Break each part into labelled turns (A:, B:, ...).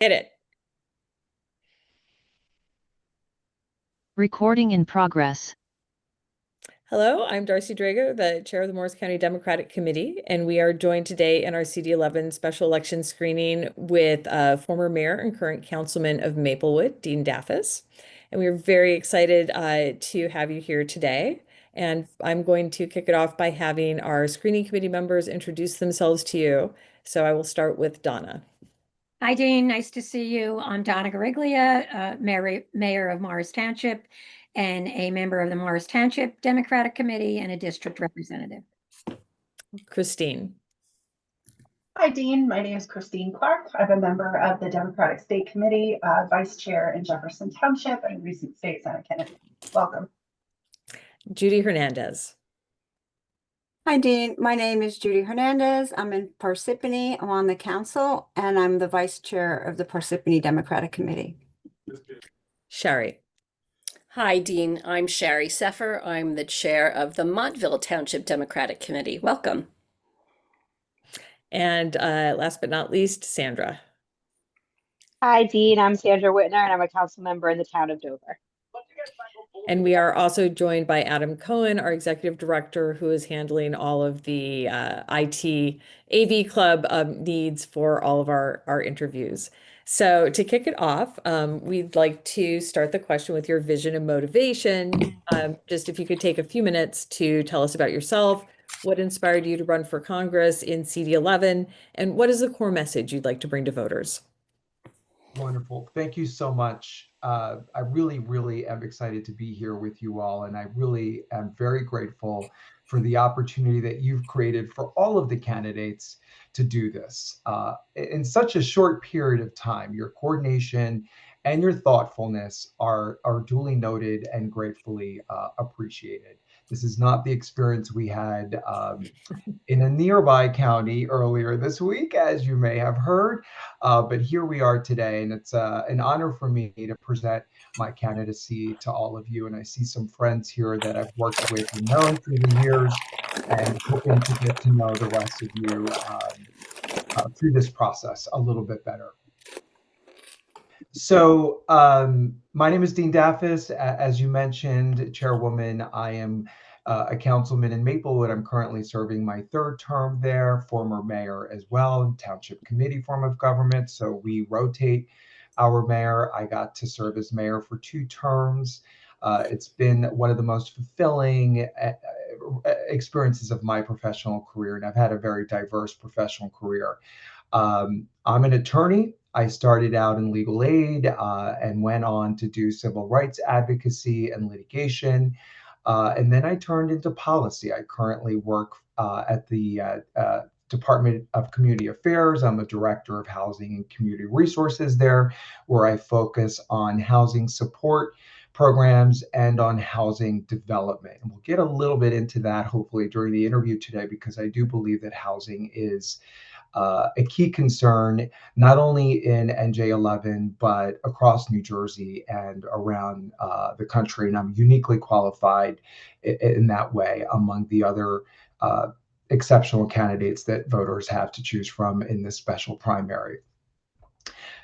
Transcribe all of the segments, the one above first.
A: Hit it.
B: Recording in progress.
A: Hello, I'm Darcy Drago, the chair of the Morris County Democratic Committee, and we are joined today in our CD11 special election screening with former mayor and current councilman of Maplewood, Dean Dafis. And we are very excited to have you here today. And I'm going to kick it off by having our screening committee members introduce themselves to you. So I will start with Donna.
C: Hi, Dean. Nice to see you. I'm Donna Gariglia, mayor of Morris Township and a member of the Morris Township Democratic Committee and a district representative.
A: Christine.
D: Hi, Dean. My name is Christine Clark. I'm a member of the Democratic State Committee, vice chair in Jefferson Township and recent state Senate candidate. Welcome.
A: Judy Hernandez.
E: Hi, Dean. My name is Judy Hernandez. I'm in Parsippany. I'm on the council, and I'm the vice chair of the Parsippany Democratic Committee.
A: Sherry.
F: Hi, Dean. I'm Sherry Seffer. I'm the chair of the Montville Township Democratic Committee. Welcome.
A: And last but not least, Sandra.
G: Hi, Dean. I'm Sandra Whitner, and I'm a council member in the town of Dover.
A: And we are also joined by Adam Cohen, our executive director, who is handling all of the IT AV Club needs for all of our interviews. So to kick it off, we'd like to start the question with your vision and motivation. Just if you could take a few minutes to tell us about yourself, what inspired you to run for Congress in CD11, and what is the core message you'd like to bring to voters?
H: Wonderful. Thank you so much. I really am excited to be here with you all, and I really am very grateful for the opportunity that you've created for all of the candidates to do this in such a short period of time. Your coordination and your thoughtfulness are duly noted and gratefully appreciated. This is not the experience we had in a nearby county earlier this week, as you may have heard, but here we are today, and it's an honor for me to present my candidacy to all of you. And I see some friends here that I've worked with and known through the years, and hoping to get to know the rest of you through this process a little bit better. So my name is Dean Dafis. As you mentioned, Chairwoman, I am a councilman in Maplewood. I'm currently serving my third term there, former mayor as well, township committee form of government. So we rotate our mayor. I got to serve as mayor for 2 terms. It's been one of the most fulfilling experiences of my professional career, and I've had a very diverse professional career. I'm an attorney. I started out in legal aid and went on to do civil rights advocacy and litigation. And then I turned into policy. I currently work at the Department of Community Affairs. I'm a director of housing and community resources there, where I focus on housing support programs and on housing development. And we'll get a little bit into that hopefully during the interview today, because I do believe that housing is a key concern, not only in NJ11, but across New Jersey and around the country. And I'm uniquely qualified in that way among the other exceptional candidates that voters have to choose from in this special primary.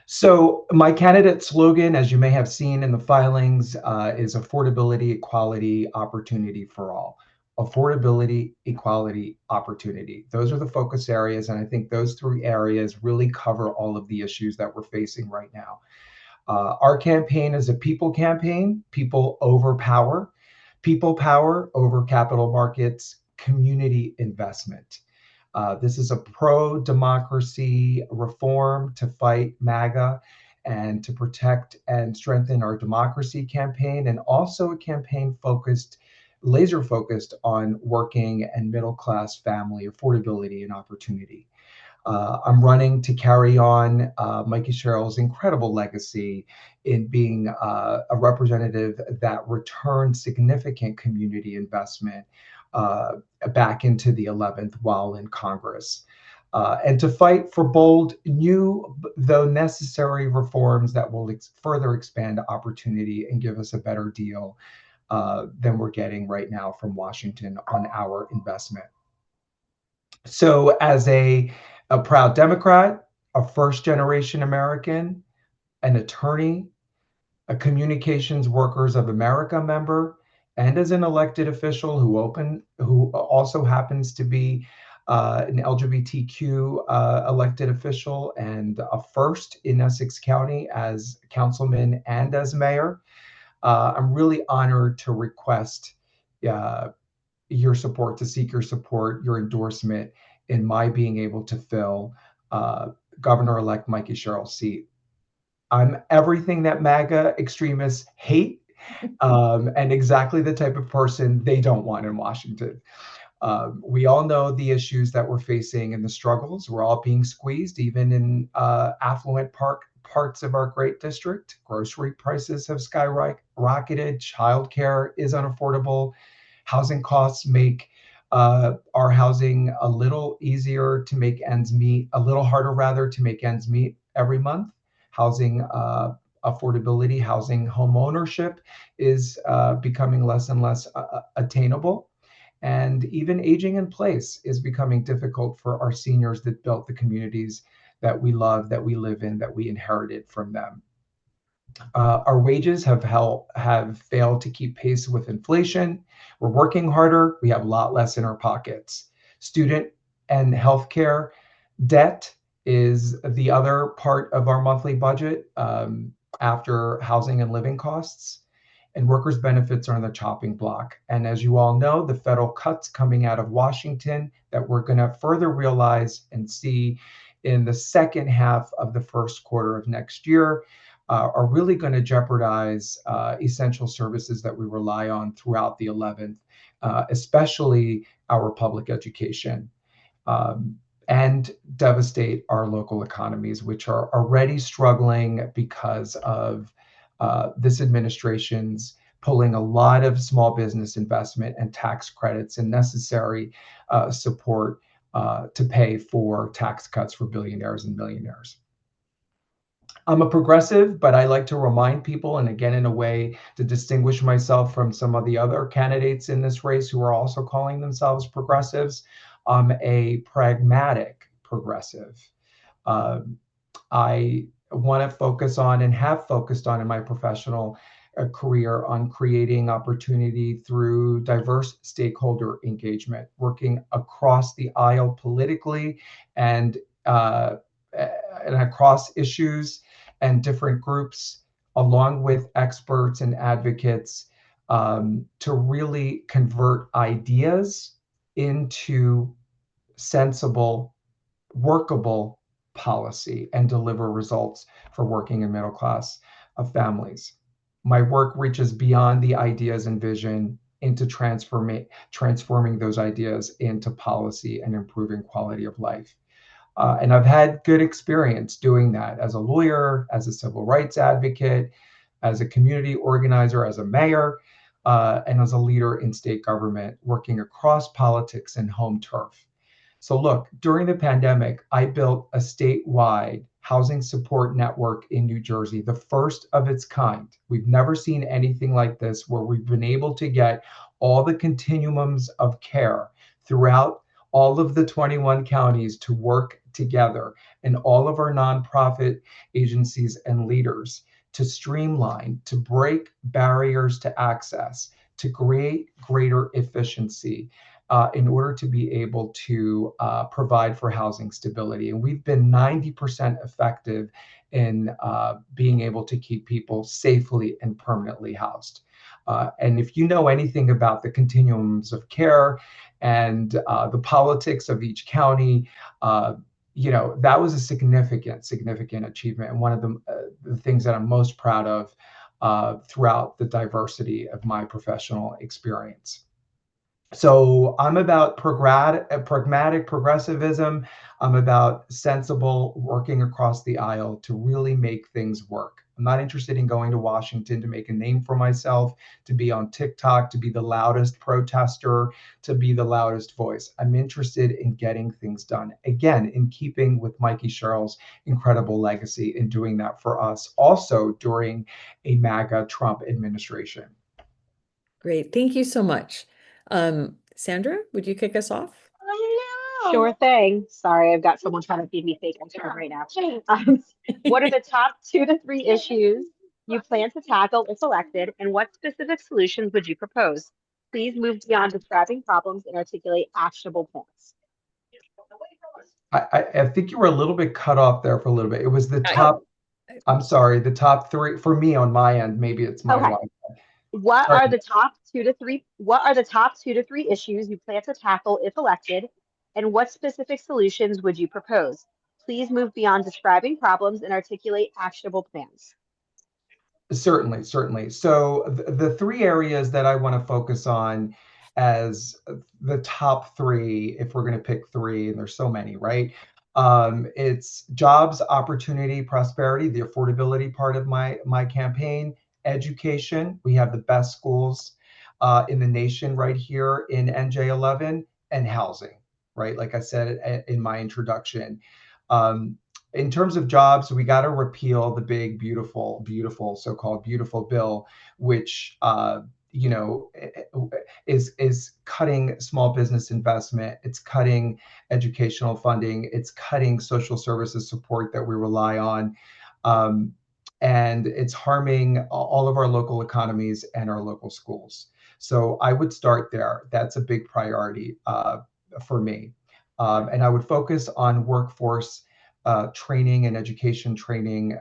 H: So my candidate slogan, as you may have seen in the filings, is affordability, equality, opportunity for all. Affordability, equality, opportunity. Those are the focus areas. And I think those 3 areas really cover all of the issues that we're facing right now. Our campaign is a people campaign. People over power. People power over capital markets, community investment. This is a pro-democracy reform to fight MAGA and to protect and strengthen our democracy campaign, and also a campaign laser focused on working and middle class family affordability and opportunity. I'm running to carry on Mikey Sherrill's incredible legacy in being a representative that returned significant community investment back into the 11th while in Congress. And to fight for bold, new, though necessary reforms that will further expand opportunity and give us a better deal than we're getting right now from Washington on our investment. So as a proud Democrat, a first-generation American, an attorney, a Communications Workers of America member, and as an elected official who also happens to be an LGBTQ elected official and a first in Essex County as councilman and as mayor. I'm really honored to request your support, to seek your support, your endorsement in my being able to fill Governor-elect Mikey Sherrill's seat. I'm everything that MAGA extremists hate, and exactly the type of person they don't want in Washington. We all know the issues that we're facing and the struggles. We're all being squeezed, even in affluent parts of our great district. Grocery prices have skyrocketed. Childcare is unaffordable. Housing costs make our housing a little easier to make ends meet, a little harder rather to make ends meet every month. Housing affordability, housing home ownership is becoming less and less attainable. And even aging in place is becoming difficult for our seniors that built the communities that we love, that we live in, that we inherited from them. Our wages have failed to keep pace with inflation. We're working harder. We have a lot less in our pockets. Student and healthcare debt is the other part of our monthly budget after housing and living costs. And workers' benefits are on the chopping block. And as you all know, the federal cuts coming out of Washington that we're going to further realize and see in the second half of the first quarter of next year are really going to jeopardize essential services that we rely on throughout the 11th, especially our public education, and devastate our local economies, which are already struggling because of this administration's pulling a lot of small business investment and tax credits and necessary support to pay for tax cuts for billionaires and millionaires. I'm a progressive, but I like to remind people, and again, in a way to distinguish myself from some of the other candidates in this race who are also calling themselves progressives, I'm a pragmatic progressive. I want to focus on and have focused on in my professional career on creating opportunity through diverse stakeholder engagement, working across the aisle politically and across issues and different groups, along with experts and advocates, to really convert ideas into sensible, workable policy and deliver results for working and middle class families. My work reaches beyond the ideas and vision into transforming those ideas into policy and improving quality of life. And I've had good experience doing that as a lawyer, as a civil rights advocate, as a community organizer, as a mayor, and as a leader in state government, working across politics and home turf. So look, during the pandemic, I built a statewide housing support network in New Jersey, the first of its kind. We've never seen anything like this, where we've been able to get all the continuums of care throughout all of the 21 counties to work together, and all of our nonprofit agencies and leaders to streamline, to break barriers to access, to create greater efficiency in order to be able to provide for housing stability. And we've been 90% effective in being able to keep people safely and permanently housed. And if you know anything about the continuums of care and the politics of each county, that was a significant achievement, and one of the things that I'm most proud of throughout the diversity of my professional experience. So I'm about pragmatic progressivism. I'm about sensible working across the aisle to really make things work. I'm not interested in going to Washington to make a name for myself, to be on TikTok, to be the loudest protester, to be the loudest voice. I'm interested in getting things done. Again, in keeping with Mikey Sherrill's incredible legacy in doing that for us, also during a MAGA Trump administration.
A: Great. Thank you so much. Sandra, would you kick us off?
G: Sure thing. Sorry, I've got someone trying to feed me fake ice cream right now. Um, what are the top 2 to 3 issues you plan to tackle if elected, and what specific solutions would you propose? Please move beyond describing problems and articulate actionable plans.
H: I think you were a little bit cut off there for a little bit. It was the top, I'm sorry, the top three for me on my end. Maybe it's my
G: Okay.
H: line.
G: What
H: Sorry.
G: are the top 2 to 3? What are the top 2 to 3 issues you plan to tackle if elected, and what specific solutions would you propose? Please move beyond describing problems and articulate actionable plans.
H: Certainly, certainly. So the 3 areas that I want to focus on as the top three, if we're going to pick three, and there's so many, right? It's jobs, opportunity, prosperity, the affordability part of my campaign, education. We have the best schools in the nation right here in NJ11, and housing, right? Like I said in my introduction. Um, in terms of jobs, we got to repeal the big, beautiful, so-called beautiful bill, which you know is cutting small business investment. It's cutting educational funding. It's cutting social services support that we rely on, um, and it's harming all of our local economies and our local schools. So I would start there. That's a big priority for me, and I would focus on workforce training and education training.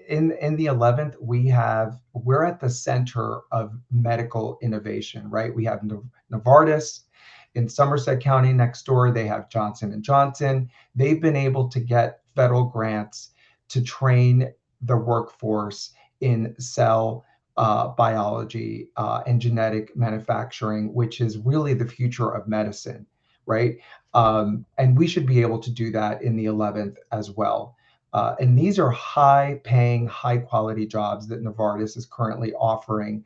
H: In the 11th, we're at the center of medical innovation, right? We have Novartis in Somerset County next door. They have Johnson and Johnson. They've been able to get federal grants to train the workforce in cell biology and genetic manufacturing, which is really the future of medicine, right? And we should be able to do that in the 11th as well. And these are high paying, high quality jobs that Novartis is currently offering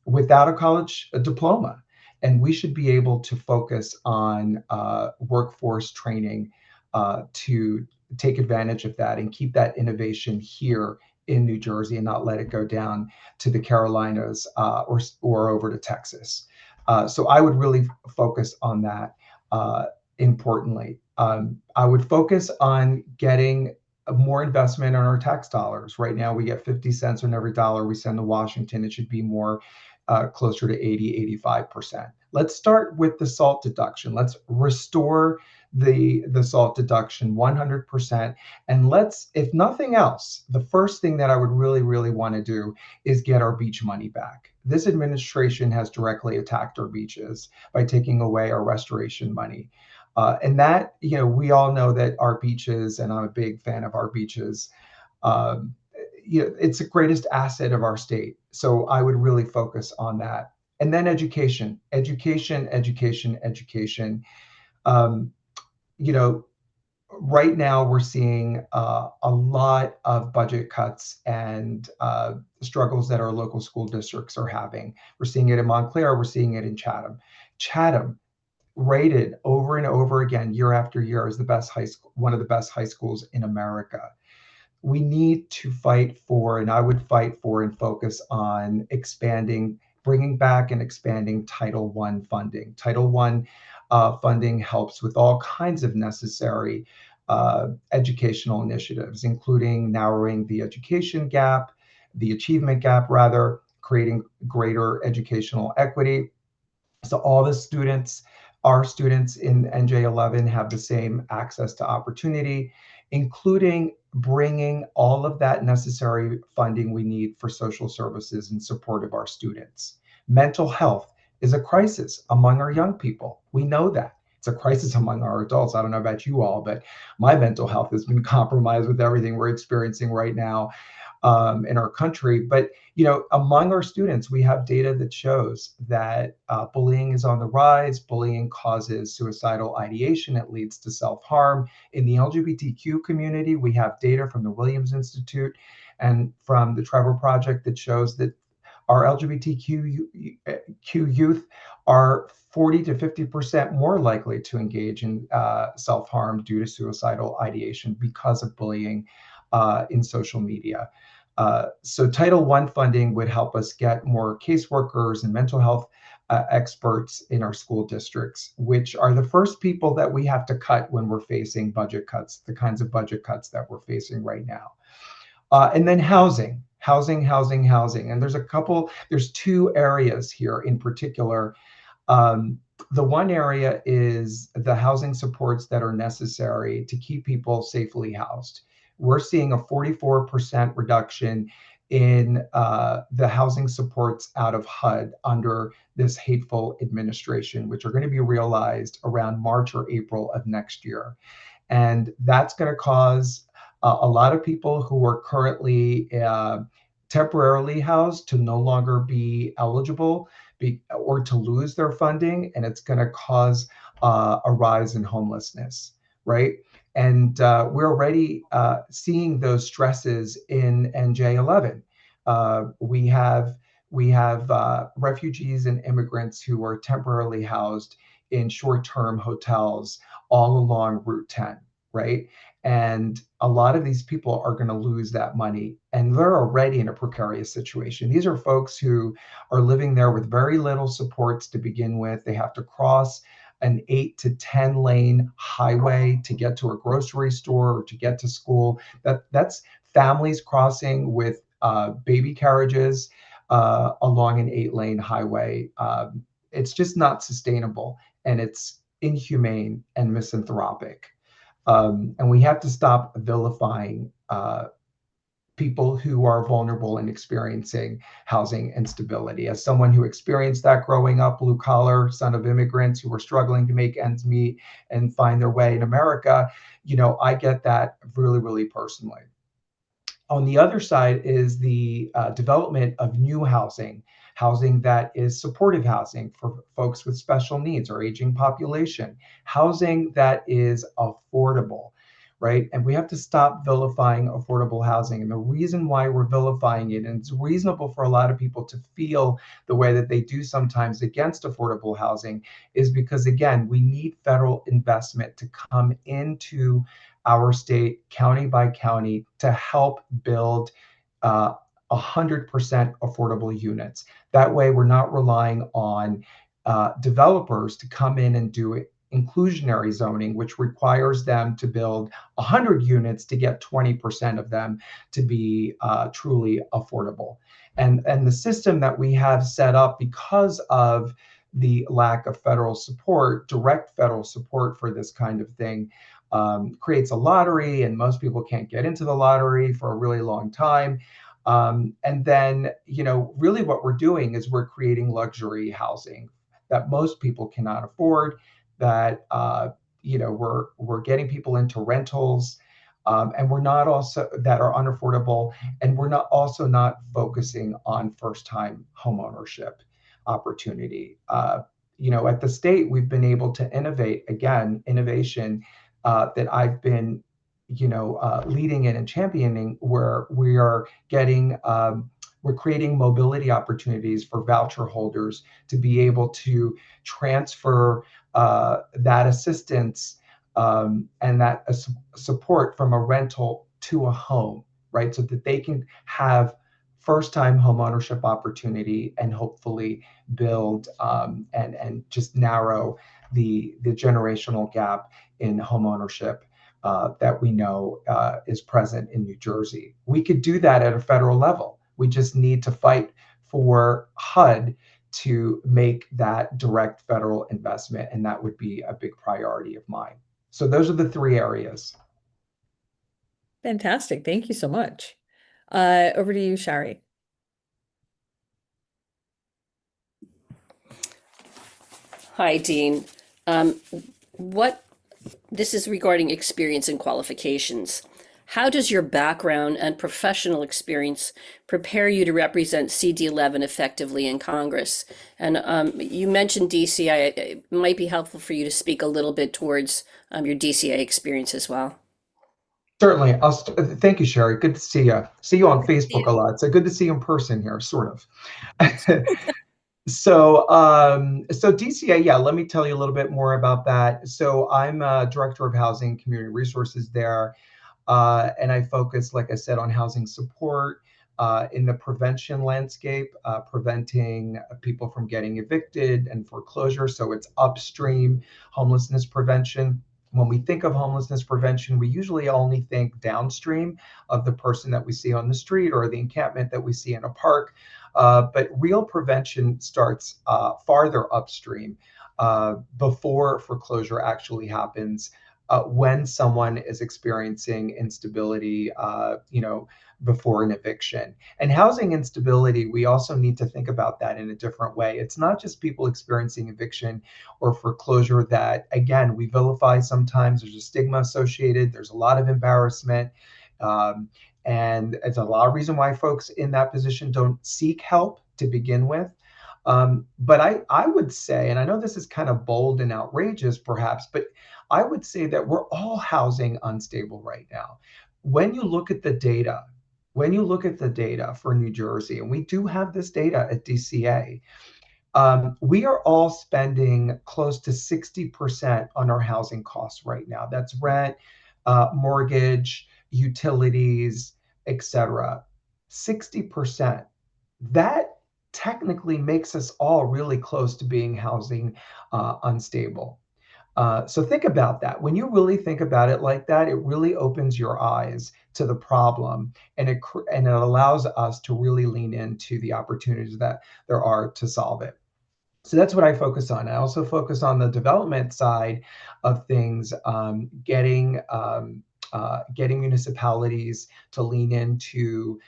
H: without a college diploma. And we should be able to focus on workforce training to take advantage of that and keep that innovation here in New Jersey and not let it go down to the Carolinas or over to Texas. So I would really focus on that. Importantly, I would focus on getting more investment on our tax dollars. Right now, we get 50 cents on every dollar we send to Washington. It should be more closer to 80-85%. Let's start with the SALT deduction. Let's restore the SALT deduction 100%. And let's, if nothing else, the first thing that I would really want to do is get our beach money back. This administration has directly attacked our beaches by taking away our restoration money. And that, we all know that our beaches, and I'm a big fan of our beaches, it's the greatest asset of our state. So I would really focus on that. And then education. Um, right now we're seeing a lot of budget cuts and struggles that our local school districts are having. We're seeing it in Montclair. We're seeing it in Chatham. Chatham, rated over and over again, year after year, as the best high school, one of the best high schools in America. We need to fight for, and I would fight for and focus on bringing back and expanding Title I funding. Title I funding helps with all kinds of necessary educational initiatives, including narrowing the education gap, the achievement gap rather, creating greater educational equity. So all the students, our students in NJ11 have the same access to opportunity, including bringing all of that necessary funding we need for social services in support of our students. Mental health is a crisis among our young people. We know that. It's a crisis among our adults. I don't know about you all, but my mental health has been compromised with everything we're experiencing right now in our country. But among our students, we have data that shows that bullying is on the rise. Bullying causes suicidal ideation. It leads to self-harm. In the LGBTQ community, we have data from the Williams Institute and from the Trevor Project that shows that our LGBTQ youth are 40 to 50% more likely to engage in self-harm due to suicidal ideation because of bullying in social media. So Title I funding would help us get more caseworkers and mental health experts in our school districts, which are the first people that we have to cut when we're facing budget cuts, the kinds of budget cuts that we're facing right now. And then housing. And there's two areas here in particular. The one area is the housing supports that are necessary to keep people safely housed. We're seeing a 44% reduction in the housing supports out of HUD under this hateful administration, which are going to be realized around March or April of next year. And that's going to cause a lot of people who are currently temporarily housed to no longer be eligible or to lose their funding, and it's going to cause a rise in homelessness, right? And we're already seeing those stresses in NJ11. We have refugees and immigrants who are temporarily housed in short-term hotels all along Route 10, right? And a lot of these people are going to lose that money, and they're already in a precarious situation. These are folks who are living there with very little supports to begin with. They have to cross an 8 to 10 lane highway to get to a grocery store or to get to school. That's families crossing with baby carriages along an 8-lane highway. It's just not sustainable, and it's inhumane and misanthropic. And we have to stop vilifying people who are vulnerable and experiencing housing instability. As someone who experienced that growing up, blue collar, son of immigrants who were struggling to make ends meet and find their way in America, I get that really, really personally. On the other side is the development of new housing that is supportive housing for folks with special needs or aging population, housing that is affordable, right? And we have to stop vilifying affordable housing. And the reason why we're vilifying it, and it's reasonable for a lot of people to feel the way that they do sometimes against affordable housing, is because, again, we need federal investment to come into our state, county by county, to help build 100% affordable units. That way, we're not relying on developers to come in and do it inclusionary zoning, which requires them to build 100 units to get 20% of them to be truly affordable. And the system that we have set up, because of the lack of federal support, direct federal support for this kind of thing, creates a lottery, and most people can't get into the lottery for a really long time. And then, really what we're doing is we're creating luxury housing that most people cannot afford, that, we're getting people into rentals, and we're not also that are unaffordable, and we're not focusing on first-time homeownership opportunity. At the state, we've been able to innovation that I've been, leading in and championing, where we're creating mobility opportunities for voucher holders to be able to transfer that assistance and that support from a rental to a home, right? So that they can have first-time homeownership opportunity and hopefully build and just narrow the generational gap in homeownership that we know is present in New Jersey. We could do that at a federal level. We just need to fight for HUD to make that direct federal investment, and that would be a big priority of mine. So those are the three areas.
A: Fantastic. Thank you so much. Over to you, Shari.
F: Hi, Dean. This is regarding experience and qualifications. How does your background and professional experience prepare you to represent CD11 effectively in Congress? And you mentioned DCA. It might be helpful for you to speak a little bit towards your DCA experience as well.
H: Certainly. Thank you, Sherry. Good to see you. See you on Facebook a lot. So good to see you in person here, sort of. So DCA, yeah, let me tell you a little bit more about that. So I'm Director of Housing and Community Resources there. And I focus, like I said, on housing support, in the prevention landscape, preventing people from getting evicted and foreclosure. So it's upstream homelessness prevention. When we think of homelessness prevention, we usually only think downstream of the person that we see on the street or the encampment that we see in a park. But real prevention starts farther upstream, before foreclosure actually happens, when someone is experiencing instability, before an eviction. And housing instability, we also need to think about that in a different way. It's not just people experiencing eviction or foreclosure that, again, we vilify sometimes. There's a stigma associated, there's a lot of embarrassment. Um, and it's a lot of reason why folks in that position don't seek help to begin with. But I would say, and I know this is kind of bold and outrageous perhaps, but I would say that we're all housing unstable right now. When you look at the data, for New Jersey, and we do have this data at DCA, we are all spending close to 60% on our housing costs right now. That's rent, mortgage, utilities, etc. 60%. That technically makes us all really close to being housing unstable. So think about that. When you really think about it like that, it really opens your eyes to the problem, and it allows us to really lean into the opportunities that there are to solve it. So that's what I focus on. I also focus on the development side of things, getting municipalities to lean into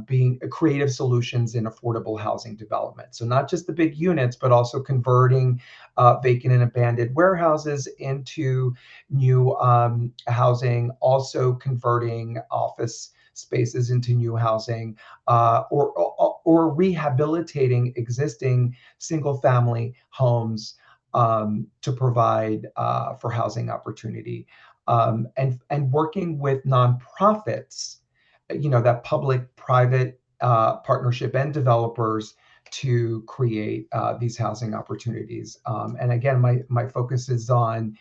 H: being creative solutions in affordable housing development. So not just the big units, but also converting vacant and abandoned warehouses into new housing, also converting office spaces into new housing, or rehabilitating existing single family homes to provide for housing opportunity, and working with nonprofits, that public-private partnership and developers to create these housing opportunities. And again, my focus is on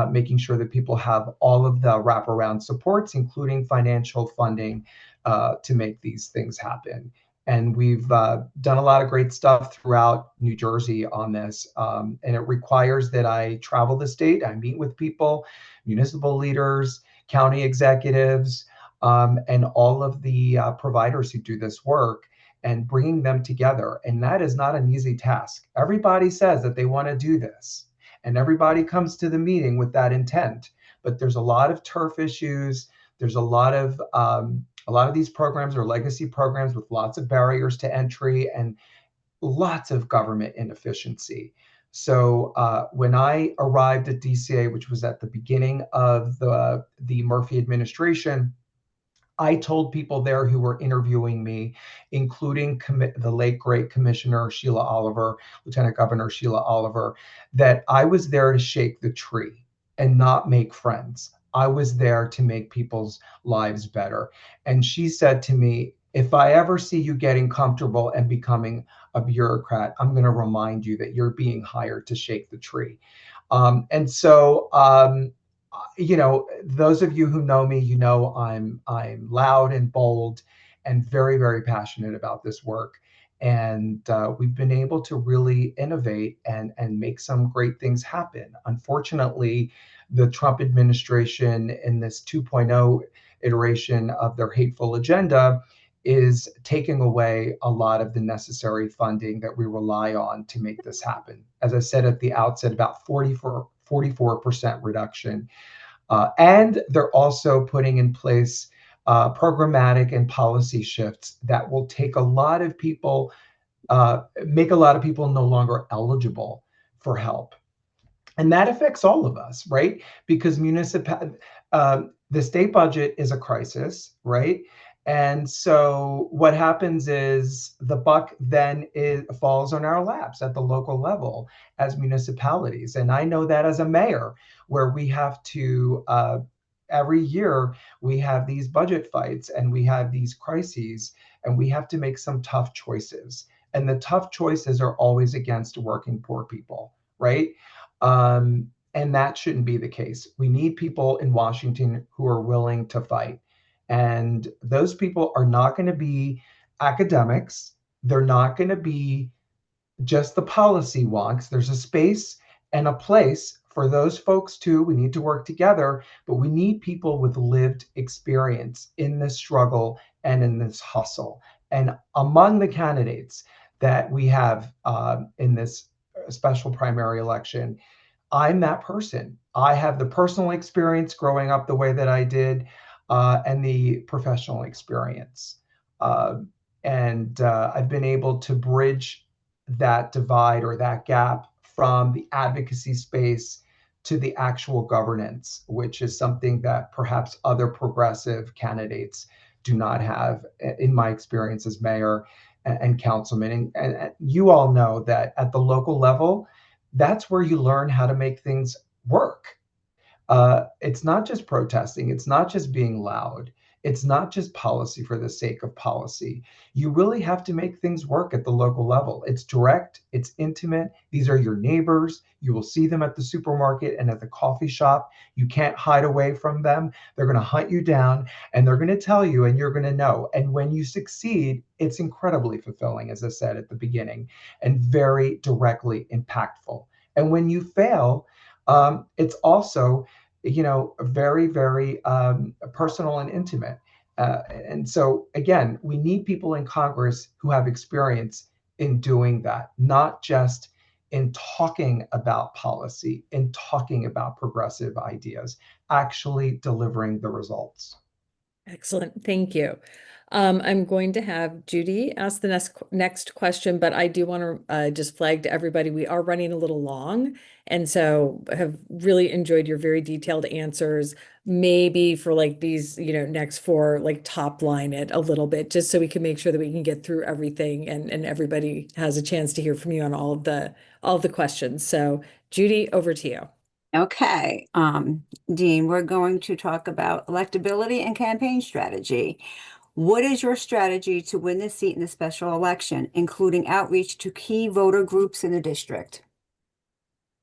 H: making sure that people have all of the wraparound supports, including financial funding, to make these things happen. And we've done a lot of great stuff throughout New Jersey on this. And it requires that I travel the state, I meet with people, municipal leaders, county executives, and all of the providers who do this work, and bringing them together. And that is not an easy task. Everybody says that they want to do this, and everybody comes to the meeting with that intent. But there's a lot of turf issues. There's a lot of these programs are legacy programs with lots of barriers to entry and lots of government inefficiency. So when I arrived at DCA, which was at the beginning of the Murphy administration, I told people there who were interviewing me, including the late great Commissioner Sheila Oliver, Lieutenant Governor Sheila Oliver, that I was there to shake the tree and not make friends. I was there to make people's lives better. And she said to me, if I ever see you getting comfortable and becoming a bureaucrat, I'm going to remind you that you're being hired to shake the tree. And so those of you who know me, I'm loud and bold and very, very passionate about this work. And we've been able to really innovate and make some great things happen. Unfortunately, the Trump administration in this 2.0 iteration of their hateful agenda is taking away a lot of the necessary funding that we rely on to make this happen. As I said at the outset, about 44% reduction. And they're also putting in place programmatic and policy shifts that will take a lot of people, make a lot of people no longer eligible for help. And that affects all of us, right? Because the state budget is a crisis, right? And so what happens is the buck then falls on our laps at the local level as municipalities. And I know that as a mayor, where we have to, every year, we have these budget fights and we have these crises, and we have to make some tough choices. And the tough choices are always against working poor people, right? And that shouldn't be the case. We need people in Washington who are willing to fight. And those people are not going to be academics. They're not going to be just the policy wonks. There's a space and a place for those folks too. We need to work together, but we need people with lived experience in this struggle and in this hustle. And among the candidates that we have in this special primary election, I'm that person. I have the personal experience growing up the way that I did, and the professional experience. And I've been able to bridge that divide or that gap from the advocacy space to the actual governance, which is something that perhaps other progressive candidates do not have, in my experience as mayor and councilman. And you all know that at the local level, that's where you learn how to make things work. It's not just protesting, it's not just being loud, it's not just policy for the sake of policy. You really have to make things work at the local level. It's direct, it's intimate. These are your neighbors. You will see them at the supermarket and at the coffee shop. You can't hide away from them. They're going to hunt you down and they're going to tell you, and you're going to know. And when you succeed, it's incredibly fulfilling, as I said at the beginning, and very directly impactful. And when you fail, it's also, very, very personal and intimate. And so, again, we need people in Congress who have experience in doing that, not just in talking about policy, in talking about progressive ideas, actually delivering the results.
A: Excellent. Thank you. I'm going to have Judy ask the next question, but I do want to just flag to everybody, we are running a little long. And so have really enjoyed your very detailed answers. Maybe for like these, next four, like top line it a little bit, just so we can make sure that we can get through everything and everybody has a chance to hear from you on all of the questions. So Judy, over to you.
E: Okay, Dean, we're going to talk about electability and campaign strategy. What is your strategy to win the seat in the special election, including outreach to key voter groups in the district?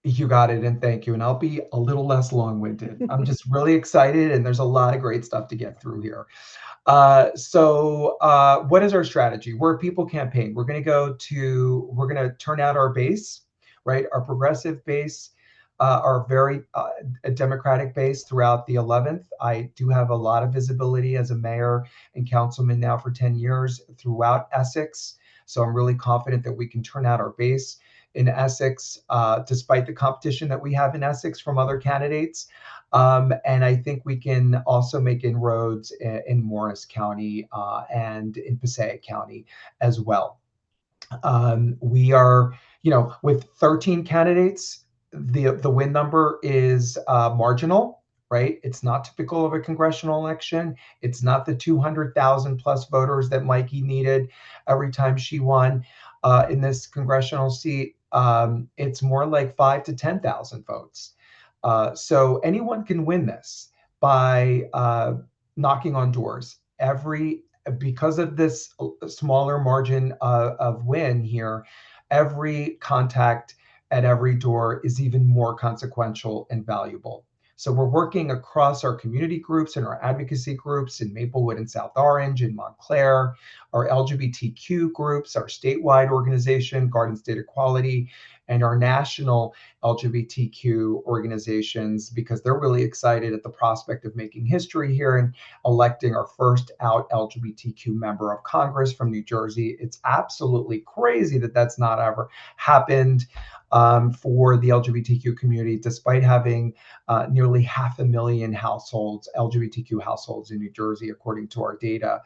H: You got it, and thank you. And I'll be a little less long-winded. I'm just really excited, and there's a lot of great stuff to get through here. So what is our strategy? We're a people campaign. We're going to turn out our base, right? Our progressive base, our very Democratic base throughout the 11th. I do have a lot of visibility as a mayor and councilman now for 10 years throughout Essex. So I'm really confident that we can turn out our base in Essex, despite the competition that we have in Essex from other candidates. And I think we can also make inroads in Morris County and in Passaic County as well. We are, with 13 candidates, the win number is marginal, right? It's not typical of a congressional election. It's not the 200,000 plus voters that Mikey needed every time she won in this congressional seat. It's more like 5 to 10,000 votes. So anyone can win this by knocking on doors. Because of this smaller margin of win here, every contact at every door is even more consequential and valuable. So we're working across our community groups and our advocacy groups in Maplewood and South Orange and Montclair, our LGBTQ groups, our statewide organization, Garden State Equality, and our national LGBTQ organizations, because they're really excited at the prospect of making history here and electing our first out LGBTQ member of Congress from New Jersey. It's absolutely crazy that that's not ever happened for the LGBTQ community, despite having nearly 500,000 households, LGBTQ households in New Jersey, according to our data.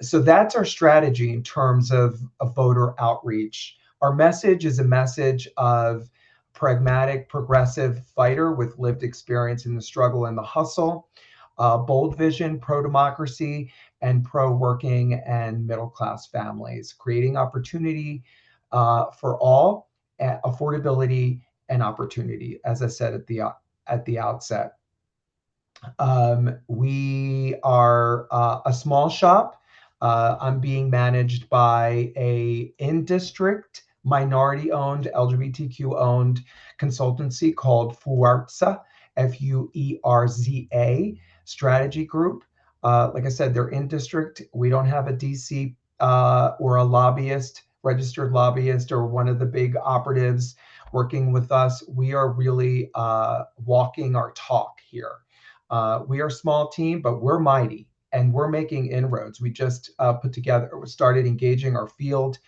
H: So that's our strategy in terms of voter outreach. Our message is a message of pragmatic, progressive fighter with lived experience in the struggle and the hustle, bold vision, pro-democracy, and pro-working and middle-class families, creating opportunity for all, affordability and opportunity, as I said at the outset. We are a small shop. I'm being managed by a in-district, minority-owned, LGBTQ-owned consultancy called Fuerza, Fuerza strategy group. Like I said, they're in district. We don't have a DC or a lobbyist, registered lobbyist, or one of the big operatives working with us. We are really walking our talk here. We are a small team, but we're mighty and we're making inroads. We just started engaging our field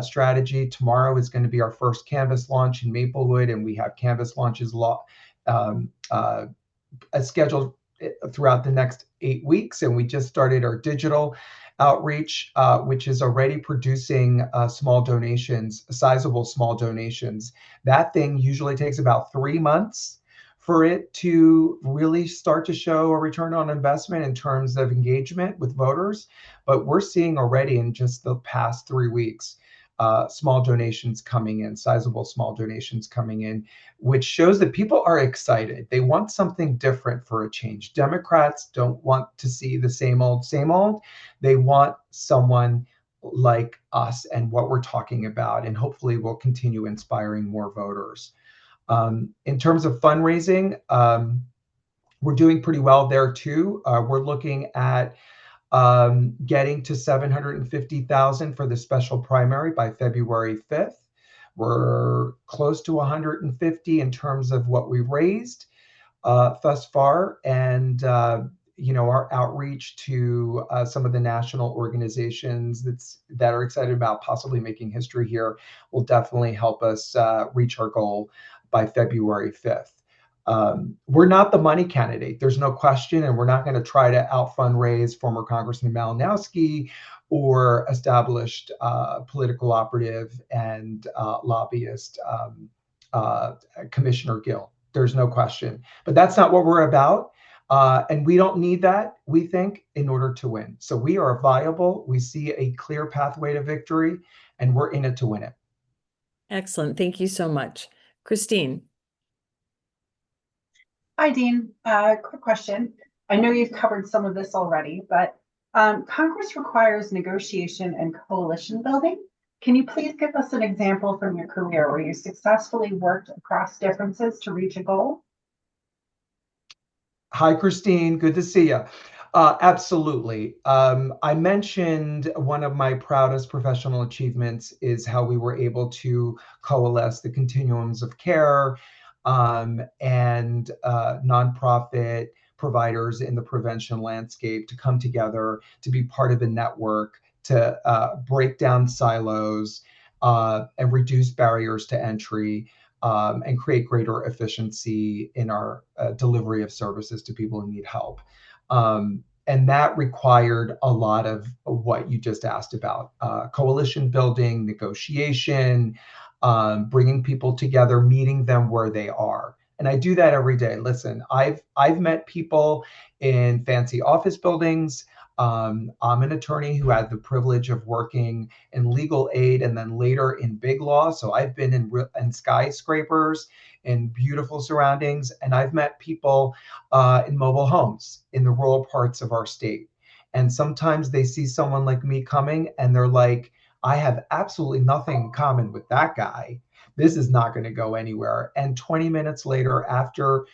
H: strategy. Tomorrow is going to be our first Canvas launch in Maplewood, and we have Canvas launches um, uh, scheduled throughout the next 8 weeks. And we just started our digital outreach, which is already producing small donations, sizable small donations. That thing usually takes about 3 months for it to really start to show a return on investment in terms of engagement with voters. But we're seeing already in just the past 3 weeks, small donations coming in, sizable small donations coming in, which shows that people are excited. They want something different for a change. Democrats don't want to see the same old, same old. They want someone like us and what we're talking about, and hopefully we'll continue inspiring more voters. In terms of fundraising, we're doing pretty well there too. We're looking at getting to 750,000 for the special primary by February 5th. We're close to 150 in terms of what we raised thus far, and our outreach to some of the national organizations that are excited about possibly making history here will definitely help us reach our goal by February 5th. We're not the money candidate, there's no question, and we're not going to try to out fundraise former Congressman Malinowski or established political operative and lobbyist Commissioner Gill. There's no question. But that's not what we're about. And we don't need that, we think, in order to win. So we are viable. We see a clear pathway to victory, and we're in it to win it.
A: Excellent. Thank you so much. Christine.
D: Hi, Dean. Quick question. I know you've covered some of this already, but Congress requires negotiation and coalition building. Can you please give us an example from your career where you successfully worked across differences to reach a goal?
H: Hi, Christine. Good to see you. Absolutely. I mentioned one of my proudest professional achievements is how we were able to coalesce the continuums of care and nonprofit providers in the prevention landscape to come together to be part of a network to break down silos and reduce barriers to entry and create greater efficiency in our delivery of services to people who need help. And that required a lot of what you just asked about, coalition building, negotiation, bringing people together, meeting them where they are. And I do that every day. Listen, I've met people in fancy office buildings. I'm an attorney who had the privilege of working in legal aid and then later in big law. So I've been in skyscrapers, in beautiful surroundings, and I've met people in mobile homes in the rural parts of our state. And sometimes they see someone like me coming and they're like, I have absolutely nothing in common with that guy. This is not going to go anywhere. And 20 minutes later, after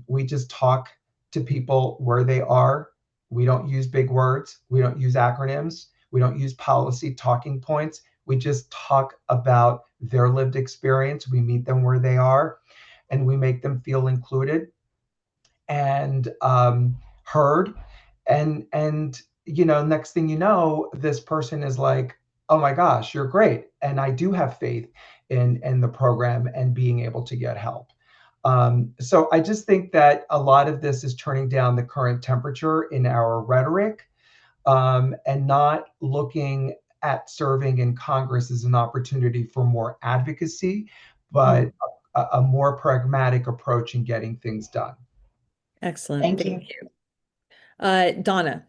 H: we just talk to people where they are, we don't use big words. We don't use acronyms. We don't use policy talking points. We just talk about their lived experience. We meet them where they are, and we make them feel included and heard. And next thing you know, this person is like, "Oh my gosh, you're great," and I do have faith in the program and being able to get help. So I just think that a lot of this is turning down the current temperature in our rhetoric and not looking at serving in Congress as an opportunity for more advocacy, but a more pragmatic approach in getting things done.
A: Excellent.
D: Thank
A: Thank
D: you.
A: you. Donna.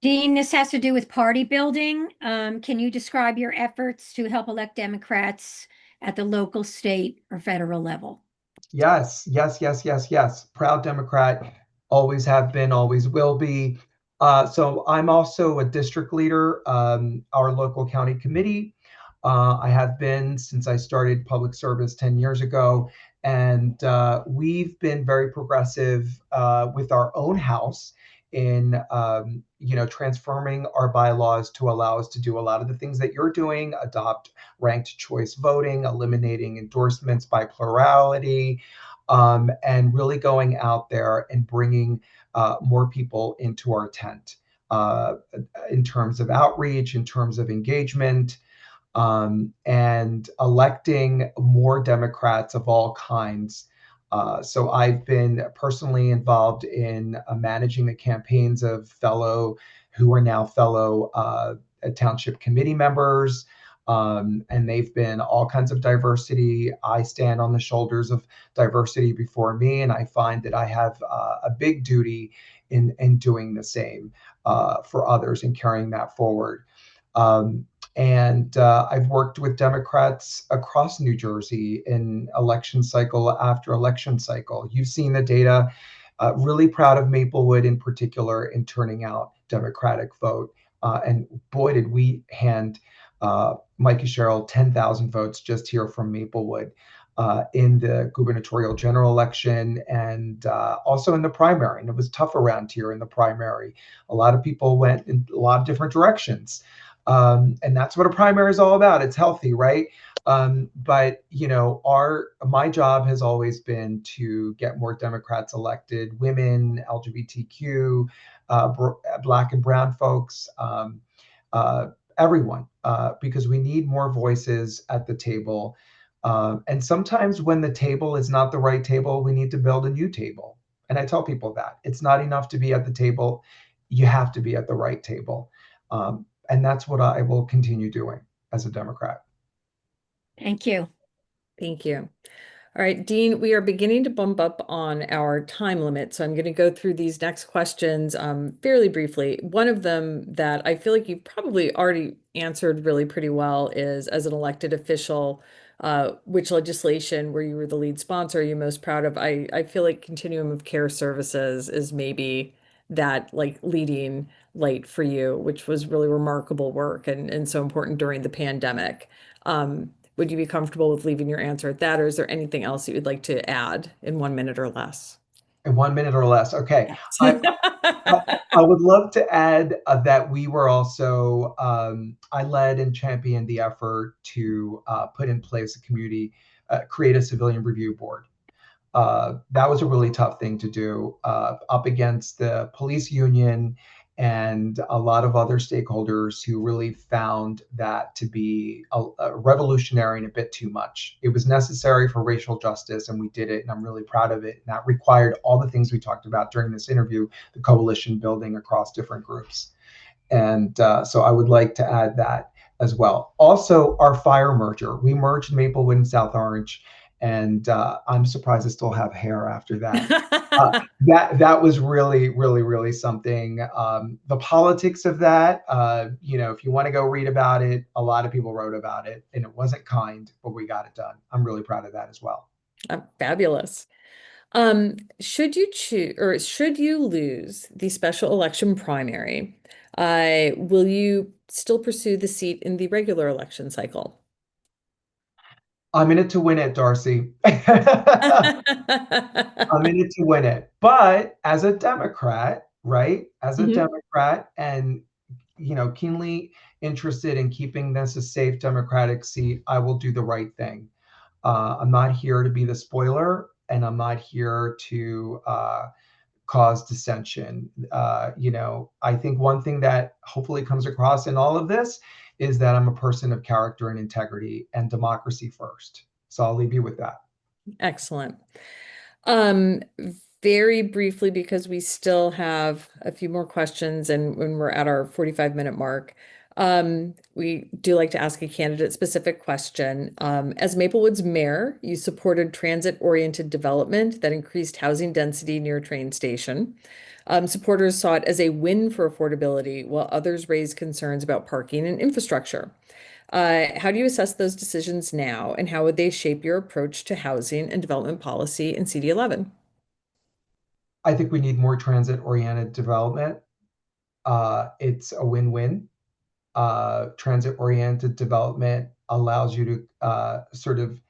C: Dean, this has to do with party building. Can you describe your efforts to help elect Democrats at the local, state, or federal level?
H: Yes, yes, yes, yes, yes. Proud Democrat, always have been, always will be. So I'm also a district leader, our local county committee. I have been since I started public service 10 years ago. And we've been very progressive with our own house in transforming our bylaws to allow us to do a lot of the things that you're doing, adopt ranked choice voting, eliminating endorsements by plurality, and really going out there and bringing more people into our tent in terms of outreach, in terms of engagement, and electing more Democrats of all kinds. So I've been personally involved in managing the campaigns of who are now fellow township committee members. And they've been all kinds of diversity. I stand on the shoulders of diversity before me, and I find that I have a big duty in doing the same for others and carrying that forward. And I've worked with Democrats across New Jersey in election cycle after election cycle. You've seen the data. Really proud of Maplewood in particular in turning out Democratic vote. And boy, did we hand Mikey Sherrill 10,000 votes just here from Maplewood in the gubernatorial general election and also in the primary. And it was tough around here in the primary. A lot of people went in a lot of different directions. And that's what a primary is all about. It's healthy, right? But my job has always been to get more Democrats elected, women, LGBTQ, Black and brown folks, everyone, because we need more voices at the table. And sometimes when the table is not the right table, we need to build a new table. And I tell people that it's not enough to be at the table. You have to be at the right table. And that's what I will continue doing as a Democrat.
C: Thank you.
A: Thank you. All right, Dean, we are beginning to bump up on our time limit, so I'm going to go through these next questions fairly briefly. One of them that I feel like you've probably already answered really pretty well is, as an elected official, which legislation where you were the lead sponsor are you most proud of? I feel like continuum of care services is maybe that like leading light for you, which was really remarkable work and so important during the pandemic. Would you be comfortable with leaving your answer at that, or is there anything else you would like to add in 1 minute or less?
H: In 1 minute or less. Okay.
A: Yes.
H: I would love to add that we were also, I led and championed the effort to put in place a create a civilian review board. That was a really tough thing to do up against the police union and a lot of other stakeholders who really found that to be a revolutionary and a bit too much. It was necessary for racial justice, and we did it, and I'm really proud of it. And that required all the things we talked about during this interview, the coalition building across different groups. And so I would like to add that as well. Also, our fire merger. We merged Maplewood and South Orange, and I'm surprised I still have hair after that. That was really, really, really something. The politics of that, if you want to go read about it, a lot of people wrote about it, and it wasn't kind, but we got it done. I'm really proud of that as well.
A: Fabulous. Should you choose or should you lose the special election primary, will you still pursue the seat in the regular election cycle?
H: I'm in it to win it, Darcy. I'm in it to win it. But as a Democrat, right? As a Democrat and keenly interested in keeping this a safe Democratic seat, I will do the right thing. I'm not here to be the spoiler, and I'm not here to cause dissension. I think one thing that hopefully comes across in all of this is that I'm a person of character and integrity and democracy first. So I'll leave you with that.
A: Excellent. Um, Very briefly, because we still have a few more questions and when we're at our 45-minute mark, we do like to ask a candidate-specific question. As Maplewood's mayor, you supported transit-oriented development that increased housing density near a train station. Supporters saw it as a win for affordability, while others raised concerns about parking and infrastructure. How do you assess those decisions now, and how would they shape your approach to housing and development policy in CD 11?
H: I think we need more transit-oriented development. It's a win-win. Transit-oriented development allows you to sort of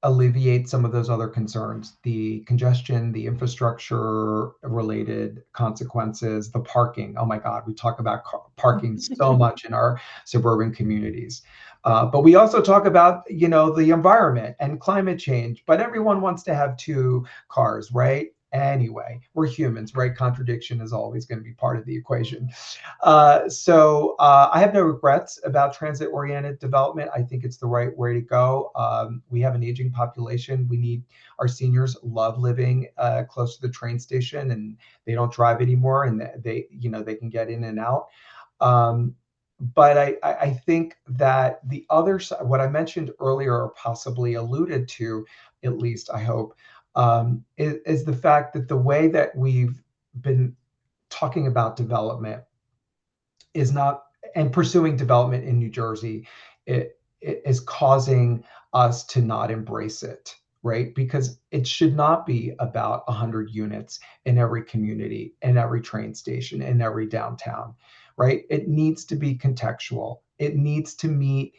H: alleviate some of those other concerns, the congestion, the infrastructure related consequences, the parking. Oh my God, we talk about parking so much in our suburban communities. But we also talk about, the environment and climate change, but everyone wants to have two cars, right? Anyway, we're humans, right? Contradiction is always going to be part of the equation. So I have no regrets about transit-oriented development. I think it's the right way to go. We have an aging population. Our seniors love living close to the train station, and they don't drive anymore, and they can get in and out. But I think that the other side, what I mentioned earlier, or possibly alluded to, at least I hope, is the fact that the way that we've been talking about development is not, and pursuing development in New Jersey, it is causing us to not embrace it, right? Because it should not be about 100 units in every community, in every train station, in every downtown, right? It needs to be contextual. It needs to meet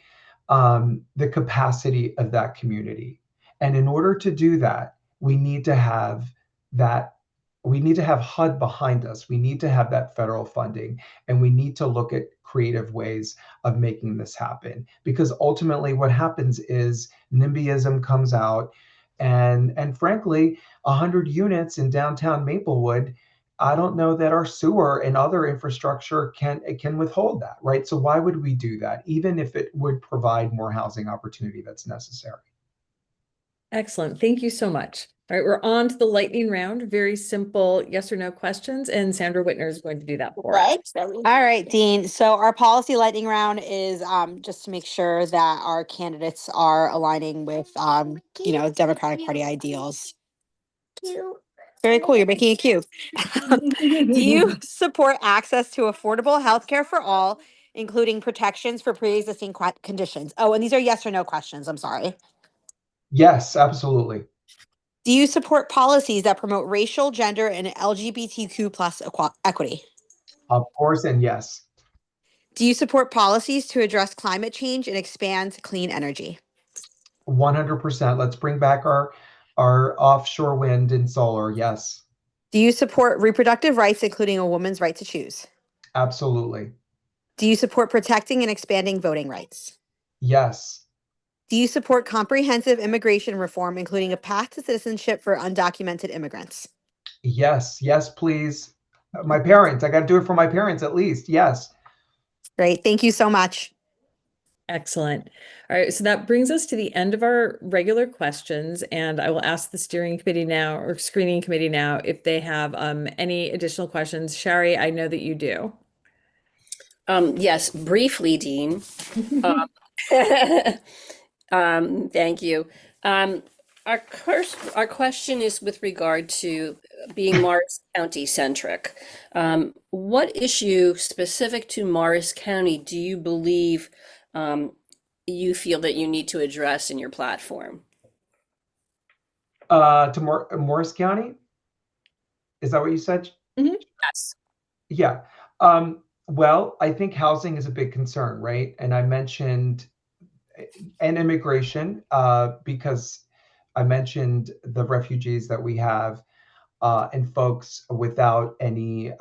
H: the capacity of that community. And in order to do that, we need to have that. We need to have HUD behind us. We need to have that federal funding, and we need to look at creative ways of making this happen. Because ultimately, what happens is NIMBYism comes out, and frankly, 100 units in downtown Maplewood, I don't know that our sewer and other infrastructure can withhold that, right? So why would we do that, even if it would provide more housing opportunity that's necessary?
A: Excellent. Thank you so much. All right, we're on to the lightning round. Very simple yes or no questions, and Sandra Whitner is going to do that for us.
B: All right, Dean. So our policy lightning round is just to make sure that our candidates are aligning with Democratic Party ideals. Very cool. You're making it cute. Do you support access to affordable health care for all, including protections for pre-existing conditions? Oh, and these are yes or no questions. I'm sorry.
H: Yes, absolutely.
B: Do you support policies that promote racial, gender, and LGBTQ plus equity?
H: Of course, and yes.
B: Do you support policies to address climate change and expand clean energy?
H: 100%. Let's bring back our offshore wind and solar. Yes,
B: Do you support reproductive rights, including a woman's right to choose?
H: absolutely.
B: Do you support protecting and expanding voting rights?
H: Yes,
B: Do you support comprehensive immigration reform, including a path to citizenship for undocumented immigrants?
H: yes, yes, please. My parents, I got to do it for my parents at least. Yes.
B: Great. Thank you so much.
A: Excellent. All right, so that brings us to the end of our regular questions, and I will ask the steering committee now, or screening committee now, if they have any additional questions. Shari, I know that you do.
F: Yes, briefly, Dean. Thank you. Our question is with regard to being Morris County centric. What issue specific to Morris County do you believe you feel that you need to address in your platform?
H: To Morris County? Is that what you said?
F: Yes.
H: Yeah. Well, I think housing is a big concern, right? And I mentioned and immigration because I mentioned the refugees that we have and folks without any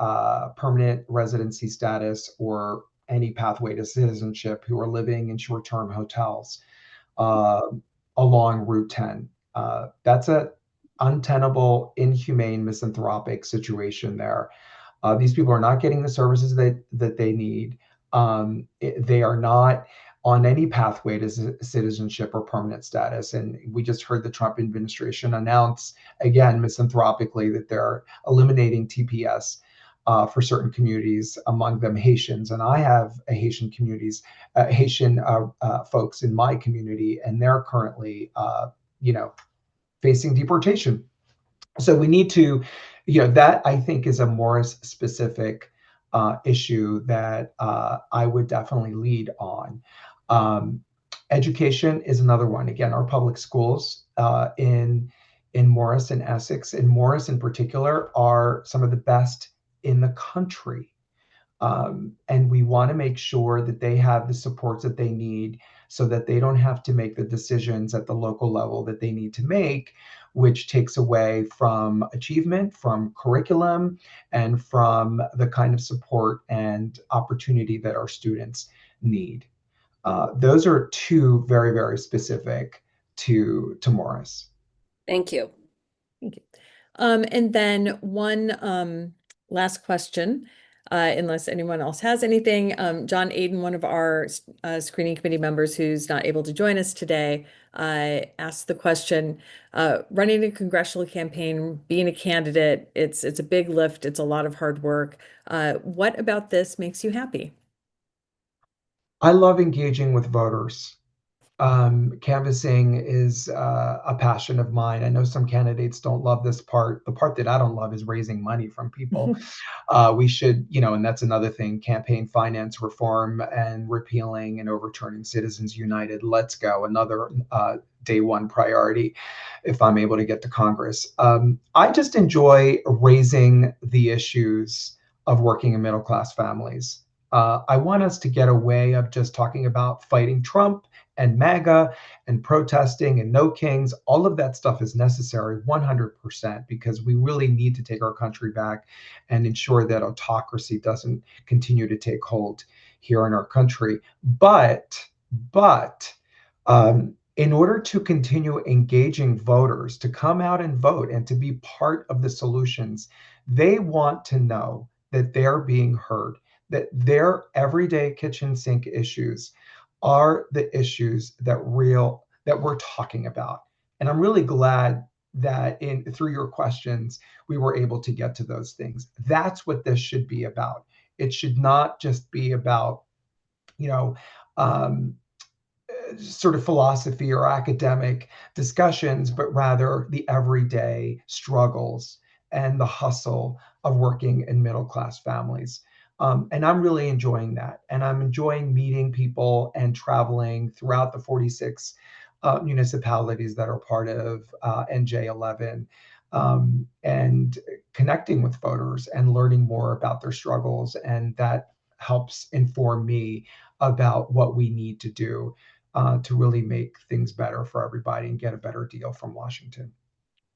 H: permanent residency status or any pathway to citizenship who are living in short-term hotels uh, along Route 10. That's a untenable, inhumane, misanthropic situation there. These people are not getting the services that they need. They are not on any pathway to citizenship or permanent status. And we just heard the Trump administration announce, again, misanthropically, that they're eliminating TPS for certain communities, among them Haitians. And I have a Haitian folks in my community, and they're currently, facing deportation. So we need to, that I think is a Morris specific issue that I would definitely lead on. Education is another one. Again, our public schools in Morris and Essex, and Morris in particular, are some of the best in the country. And we want to make sure that they have the supports that they need so that they don't have to make the decisions at the local level that they need to make, which takes away from achievement, from curriculum, and from the kind of support and opportunity that our students need. Those are two very, very specific to Morris.
F: Thank you.
A: Thank you. And then one last question, unless anyone else has anything. John Aiden, one of our screening committee members who's not able to join us today, asked the question, running a congressional campaign, being a candidate, it's a big lift, it's a lot of hard work. What about this makes you happy?
H: I love engaging with voters. Canvassing is a passion of mine. I know some candidates don't love this part. The part that I don't love is raising money from people. We should, and that's another thing, campaign finance reform and repealing and overturning Citizens United. Let's go. Another day one priority if I'm able to get to Congress. I just enjoy raising the issues of working in middle class families. I want us to get away of just talking about fighting Trump and MAGA and protesting and no kings. All of that stuff is necessary 100% because we really need to take our country back and ensure that autocracy doesn't continue to take hold here in our country. But in order to continue engaging voters to come out and vote and to be part of the solutions, they want to know that they're being heard, that their everyday kitchen sink issues are the issues that we're talking about. And I'm really glad that through your questions, we were able to get to those things. That's what this should be about. It should not just be about, you know, um, sort of philosophy or academic discussions, but rather the everyday struggles and the hustle of working in middle class families. And I'm really enjoying that. And I'm enjoying meeting people and traveling throughout the 46 municipalities that are part of NJ11 and connecting with voters and learning more about their struggles. And that helps inform me about what we need to do to really make things better for everybody and get a better deal from Washington.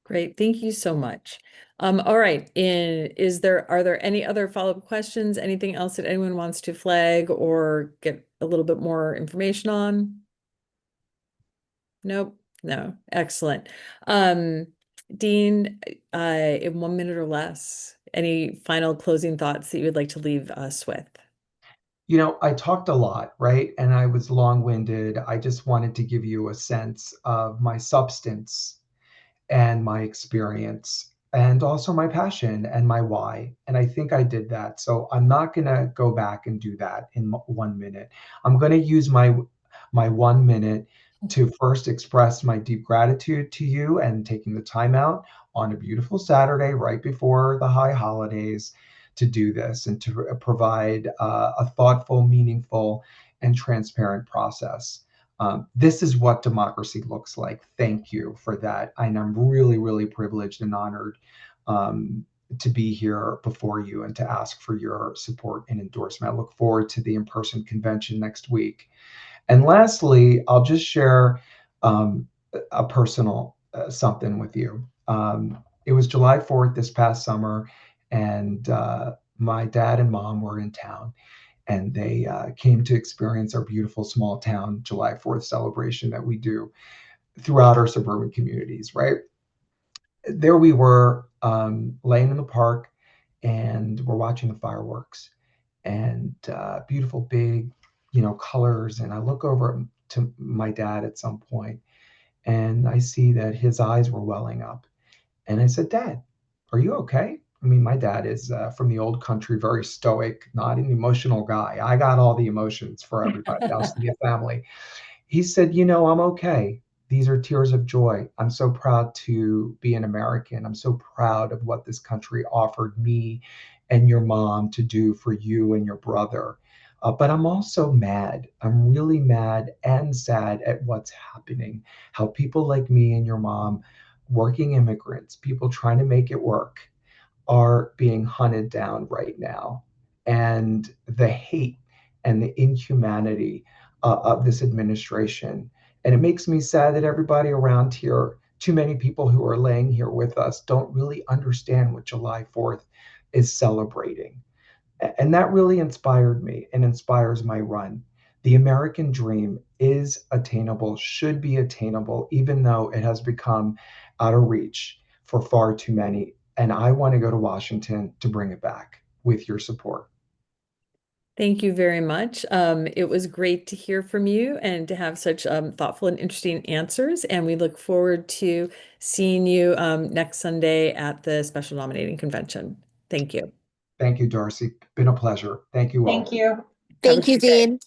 A: Great, thank you so much. All right, are there any other follow-up questions? Anything else that anyone wants to flag or get a little bit more information on? Nope, no, excellent. Dean, in 1 minute or less, any final closing thoughts that you would like to leave us with?
H: I talked a lot, right? And I was long-winded. I just wanted to give you a sense of my substance and my experience and also my passion and my why. And I think I did that. So I'm not going to go back and do that in 1 minute. I'm going to use my 1 minute to first express my deep gratitude to you and taking the time out on a beautiful Saturday right before the high holidays to do this and to provide a thoughtful, meaningful, and transparent process. This is what democracy looks like. Thank you for that. And I'm really, really privileged and honored to be here before you and to ask for your support and endorsement. I look forward to the in-person convention next week. And lastly, I'll just share a personal something with you. It was July 4th this past summer, and my dad and mom were in town, and they came to experience our beautiful small town July 4th celebration that we do throughout our suburban communities, right? There we were laying in the park, and we're watching the fireworks and beautiful big, colors. And I look over to my dad at some point, and I see that his eyes were welling up. And I said, Dad, are you okay? I mean, my dad is from the old country, very stoic, not an emotional guy. I got all the emotions for everybody else in the family. He said, I'm okay. These are tears of joy. I'm so proud to be an American. I'm so proud of what this country offered me and your mom to do for you and your brother. But I'm also mad. I'm really mad and sad at what's happening. How people like me and your mom, working immigrants, people trying to make it work, are being hunted down right now. and the hate and the inhumanity of this administration. And it makes me sad that everybody around here, too many people who are laying here with us, don't really understand what July 4th is celebrating. And that really inspired me and inspires my run. The American dream is attainable, should be attainable, even though it has become out of reach for far too many. And I want to go to Washington to bring it back with your support.
A: Thank you very much. It was great to hear from you and to have such thoughtful and interesting answers. And we look forward to seeing you next Sunday at the special nominating convention. Thank you.
H: Thank you, Darcy. Been a pleasure. Thank you all.
D: Thank you.
B: Thank you, Dean.